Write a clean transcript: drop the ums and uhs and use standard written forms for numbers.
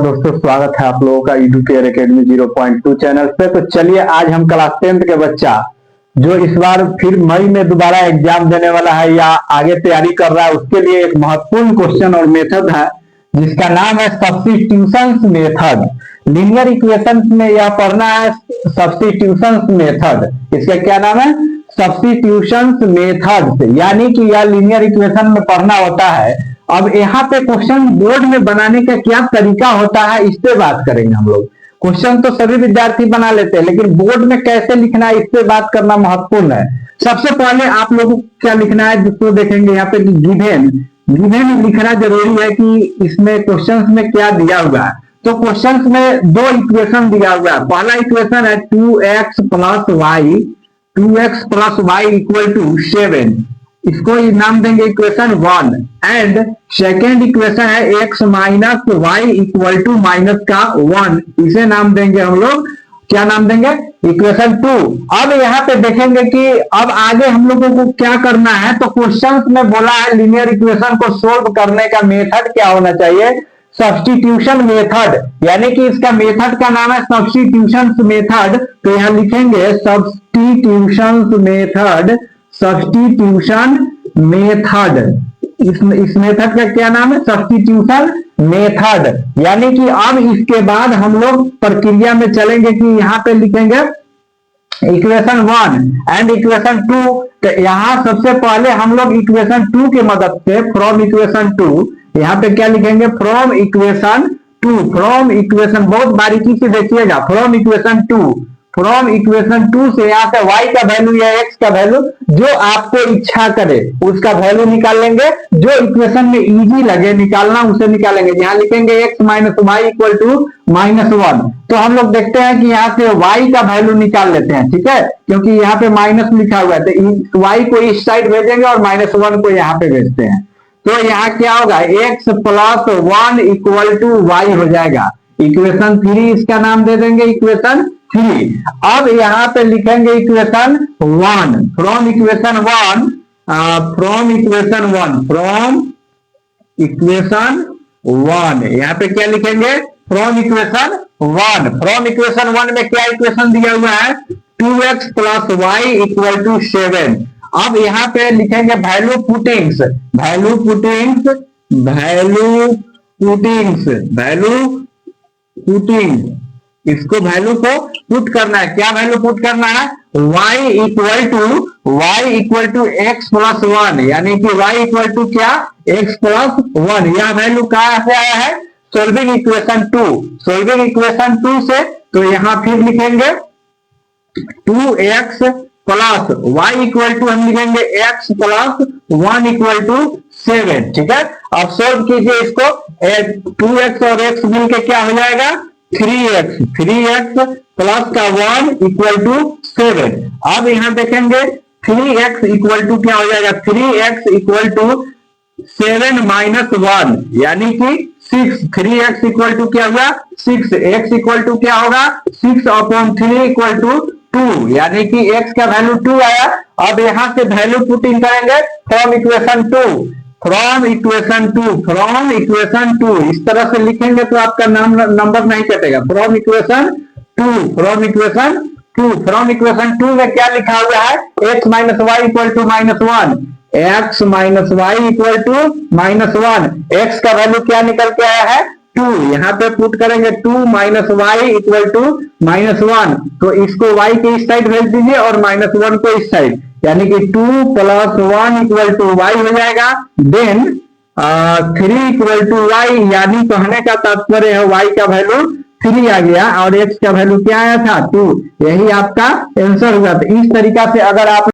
दोस्तों, स्वागत है आप लोगों का एडुकेयर एकेडमी 0.2 चैनल पे। तो चलिए आज हम क्लास 10th के बच्चा जो इस बार फिर मई में दोबारा एग्जाम देने वाला है या आगे तैयारी कर रहा है, उसके लिए एक महत्वपूर्ण क्वेश्चन और मेथड है जिसका नाम है सब्स्टिट्यूशंस मेथड। लीनियर इक्वेशंस में यह पढ़ना है सब्स्टिट्यूशंस मेथड। इसका क्या नाम है? सब्स्टिट्यूशंस मेथड, यानी कि यह लीनियर इक्वेशन में पढ़ना होता है। अब यहाँ पे क्वेश्चन बोर्ड में बनाने का क्या तरीका होता है, इस पे बात करेंगे हम लोग। क्वेश्चन तो सभी विद्यार्थी बना लेते हैं, लेकिन बोर्ड में कैसे लिखना है इस पे बात करना महत्वपूर्ण है। सबसे पहले आप लोगों को क्या लिखना है, जिसको देखेंगे यहाँ पे गिवन लिखना जरूरी है कि इसमें क्वेश्चन में क्या दिया हुआ है। तो क्वेश्चन में दो इक्वेशन दिया हुआ है। पहला इक्वेशन है 2x plus Y equal to 7, इसको नाम देंगे इक्वेशन 1। एंड सेकेंड इक्वेशन है x minus Y equal to minus का 1, इसे नाम देंगे हम लोग, क्या नाम देंगे? इक्वेशन 2। अब यहाँ पे देखेंगे कि अब आगे हम लोगों को क्या करना है। तो क्वेश्चन में बोला है लीनियर इक्वेशन को सोल्व करने का मेथड क्या होना चाहिए? सब्स्टिट्यूशन मेथड, यानी कि इसका मेथड का नाम है सब्स्टिट्यूशन मेथड। तो यहाँ लिखेंगे सब्स्टिट्यूशन मेथड। इस मेथड का क्या नाम है? Substitution method. यानी कि अब इसके बाद हम लोग प्रक्रिया में चलेंगे कि यहाँ पे लिखेंगे इक्वेशन 1 एंड इक्वेशन 2। तो यहाँ सबसे पहले हम लोग इक्वेशन 2 की मदद से फ्रॉम इक्वेशन 2, यहाँ पे क्या लिखेंगे? फ्रॉम इक्वेशन 2, बहुत बारीकी से देखिएगा। फ्रॉम इक्वेशन 2 से यहाँ से y का वैल्यू या x का वैल्यू जो आपको इच्छा करे उसका वैल्यू निकाल लेंगे। जो इक्वेशन में इजी लगे निकालना उसे निकालेंगे। यहाँ लिखेंगे x minus Y equal to -1। तो हम लोग देखते हैं कि यहाँ से y का वैल्यू निकाल लेते हैं, ठीक है, क्योंकि यहाँ पे माइनस लिखा हुआ है। तो y को इस साइड भेजेंगे और -1 को यहाँ पे भेजते हैं। तो यहाँ क्या होगा? x plus 1 equal to Y हो जाएगा। इक्वेशन 3 इसका नाम दे देंगे इक्वेशन 3। अब यहाँ पे लिखेंगे इक्वेशन 1 फ्रॉम इक्वेशन 1 यहाँ पे क्या लिखेंगे? फ्रॉम इक्वेशन 1 में क्या इक्वेशन दिया हुआ है? 2x plus Y equal to 7। अब यहाँ पे लिखेंगे वैल्यू पुटिंग्स, इसको वैल्यू को पुट करना है। क्या वैल्यू पुट करना है? y equal to x plus 1, यानी कि y इक्वल टू क्या? x plus 1। यह वैल्यू कहां से आया है? सोल्विंग इक्वेशन 2 से। तो यहां फिर लिखेंगे 2x plus Y equal to हम लिखेंगे x प्लस 1 इक्वल टू 7, ठीक है। अब सोल्व कीजिए इसको। 2x और x मिलके क्या हो जाएगा? 3x प्लस का 1 इक्वल टू 7। अब यहां देखेंगे 3x इक्वल टू क्या हो जाएगा? 3x इक्वल टू 7 माइनस 1, यानी कि 6। 3x इक्वल टू क्या हुआ? 6। x इक्वल टू क्या होगा? 6/3 इक्वल टू 2, यानी कि x का वैल्यू 2 आया। अब यहां से वैल्यू पुटिंग करेंगे फ्रॉम इक्वेशन 2, इस तरह से लिखेंगे तो आपका नंबर नहीं कटेगा। फ्रॉम इक्वेशन 2 में क्या लिखा हुआ है? x minus Y equal to -1, x minus Y equal to -1। x का वैल्यू क्या निकल के आया है? 2। यहाँ पे पुट करेंगे 2 माइनस वाई इक्वल टू -1। तो इसको y के इस साइड भेज दीजिए और -1 को इस साइड, यानी कि 2 प्लस 1 इक्वल टू वाई हो जाएगा। देन 3 इक्वल टू वाई, यानी कहने का तात्पर्य है y का वैल्यू 3 आ गया और x का वैल्यू क्या आया था? 2। यही आपका आंसर हुआ। तो इस तरीका से अगर आप